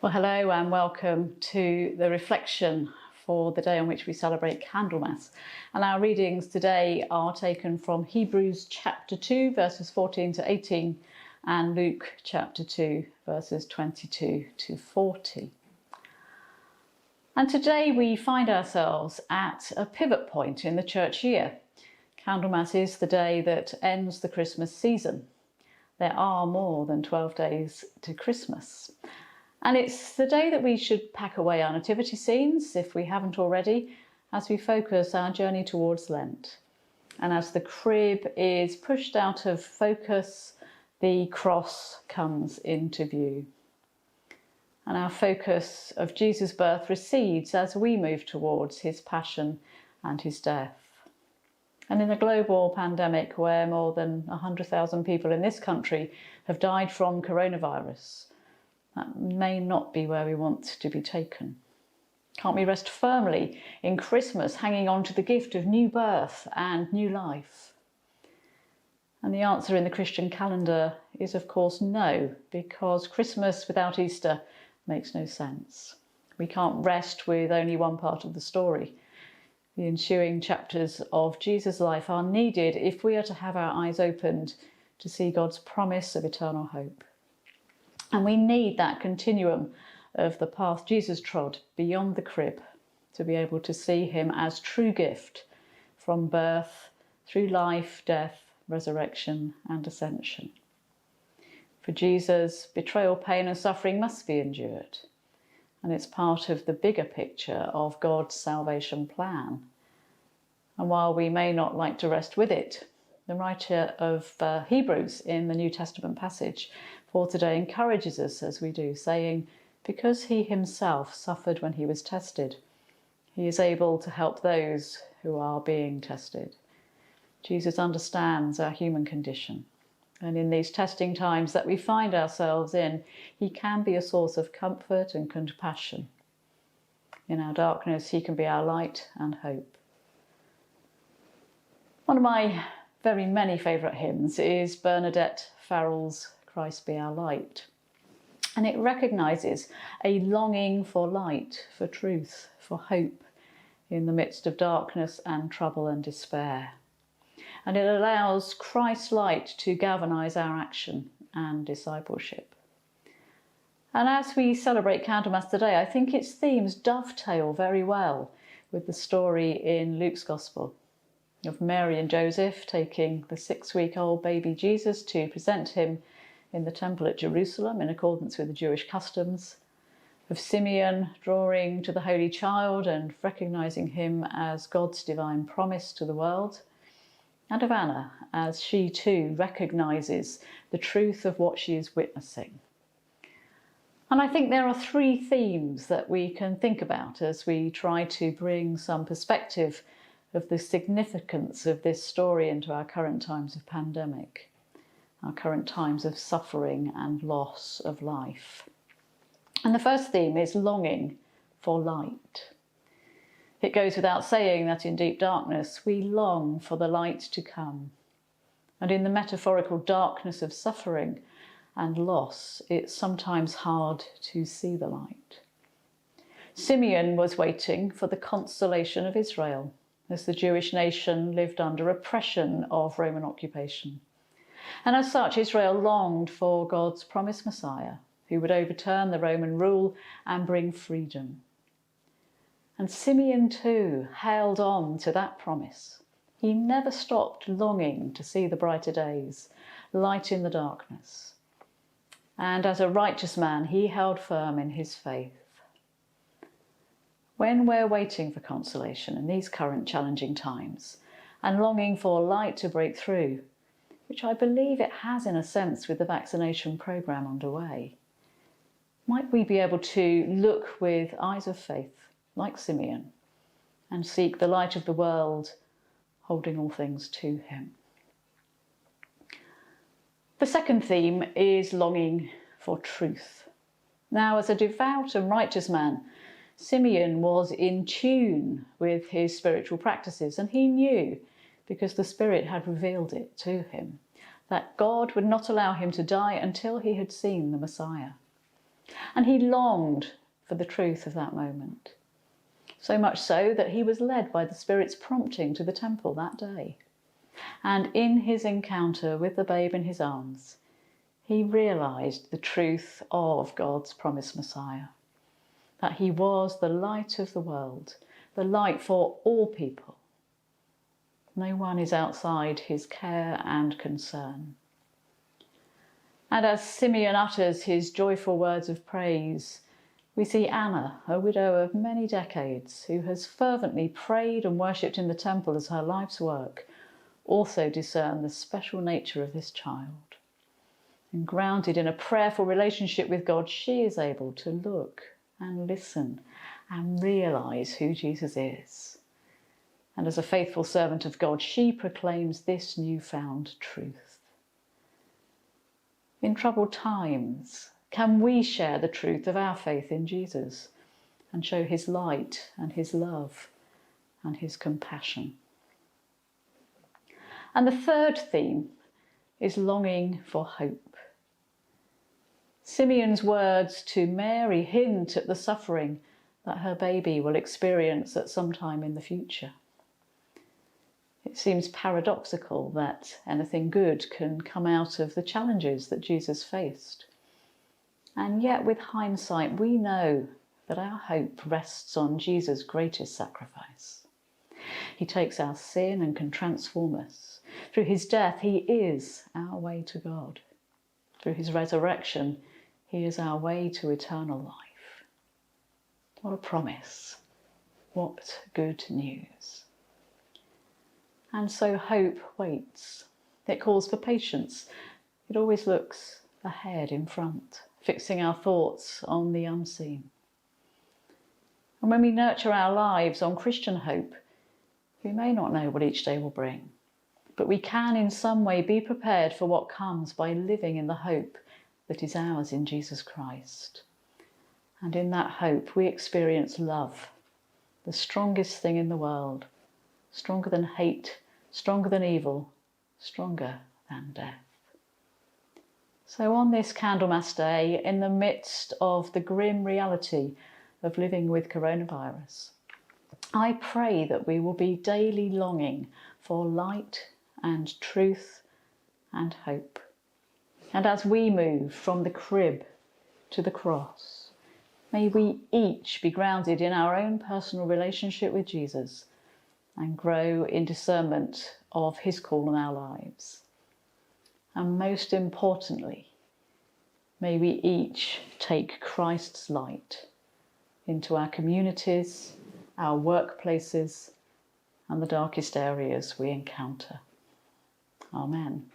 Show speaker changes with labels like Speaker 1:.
Speaker 1: Well, hello and welcome to the reflection for the day on which we celebrate Candlemas. And our readings today are taken from Hebrews chapter 2, verses 14 to 18, and Luke chapter 2, verses 22 to 40. And today we find ourselves at a pivot point in the church year. Candlemas is the day that ends the Christmas season. There are more than 12 days to Christmas. And it's the day that we should pack away our nativity scenes, if we haven't already, as we focus our journey towards Lent. And as the crib is pushed out of focus, the cross comes into view. And our focus of Jesus' birth recedes as we move towards his passion and his death. And in a global pandemic where more than 100,000 people in this country have died from coronavirus, that may not be where we want to be taken. Can't we rest firmly in Christmas, hanging on to the gift of new birth and new life? And the answer in the Christian calendar is, of course, no, because Christmas without Easter makes no sense. We can't rest with only one part of the story. The ensuing chapters of Jesus' life are needed if we are to have our eyes opened to see God's promise of eternal hope. And we need that continuum of the path Jesus trod beyond the crib to be able to see him as true gift from birth through life, death, resurrection and ascension. For Jesus, betrayal, pain and suffering must be endured. And it's part of the bigger picture of God's salvation plan. And while we may not like to rest with it, the writer of Hebrews in the New Testament passage for today encourages us as we do, saying, because he himself suffered when he was tested, he is able to help those who are being tested. Jesus understands our human condition. And in these testing times that we find ourselves in, he can be a source of comfort and compassion. In our darkness, he can be our light and hope. One of my very many favourite hymns is Bernadette Farrell's Christ Be Our Light. And it recognises a longing for light, for truth, for hope in the midst of darkness and trouble and despair. And it allows Christ's light to galvanise our action and discipleship. And as we celebrate Candlemas today, I think its themes dovetail very well with the story in Luke's Gospel of Mary and Joseph taking the 6-week-old baby Jesus to present him in the temple at Jerusalem in accordance with the Jewish customs, of Simeon drawing to the Holy Child and recognising him as God's divine promise to the world, and of Anna as she too recognises the truth of what she is witnessing. And I think there are 3 themes that we can think about as we try to bring some perspective of the significance of this story into our current times of pandemic, our current times of suffering and loss of life. And the first theme is longing for light. It goes without saying that in deep darkness we long for the light to come. And in the metaphorical darkness of suffering and loss, it's sometimes hard to see the light. Simeon was waiting for the consolation of Israel as the Jewish nation lived under oppression of Roman occupation. And as such, Israel longed for God's promised Messiah, who would overturn the Roman rule and bring freedom. And Simeon too held on to that promise. He never stopped longing to see the brighter days, light in the darkness. And as a righteous man, he held firm in his faith. When we're waiting for consolation in these current challenging times and longing for light to break through, which I believe it has in a sense with the vaccination programme underway, might we be able to look with eyes of faith, like Simeon, and seek the light of the world, holding all things to him. The second theme is longing for truth. Now, as a devout and righteous man, Simeon was in tune with his spiritual practices, and he knew, because the Spirit had revealed it to him, that God would not allow him to die until he had seen the Messiah. And he longed for the truth of that moment. So much so that he was led by the Spirit's prompting to the temple that day. And in his encounter with the babe in his arms, he realised the truth of God's promised Messiah, that he was the light of the world, the light for all people. No one is outside his care and concern. And as Simeon utters his joyful words of praise, we see Anna, a widow of many decades, who has fervently prayed and worshipped in the temple as her life's work, also discern the special nature of this child. And grounded in a prayerful relationship with God, she is able to look and listen and realise who Jesus is. And as a faithful servant of God, she proclaims this newfound truth. In troubled times, can we share the truth of our faith in Jesus and show his light and his love and his compassion? And the third theme is longing for hope. Simeon's words to Mary hint at the suffering that her baby will experience at some time in the future. It seems paradoxical that anything good can come out of the challenges that Jesus faced. And yet, with hindsight, we know that our hope rests on Jesus' greatest sacrifice. He takes our sin and can transform us. Through his death, he is our way to God. Through his resurrection, he is our way to eternal life. What a promise. What good news. And so hope waits. It calls for patience. It always looks ahead in front, fixing our thoughts on the unseen. And when we nurture our lives on Christian hope, we may not know what each day will bring, but we can in some way be prepared for what comes by living in the hope that is ours in Jesus Christ. And in that hope we experience love, the strongest thing in the world, stronger than hate, stronger than evil, stronger than death. So on this Candlemas Day, in the midst of the grim reality of living with coronavirus, I pray that we will be daily longing for light and truth and hope. And as we move from the crib to the cross, may we each be grounded in our own personal relationship with Jesus and grow in discernment of his call on our lives. And most importantly, may we each take Christ's light into our communities, our workplaces, and the darkest areas we encounter. Amen.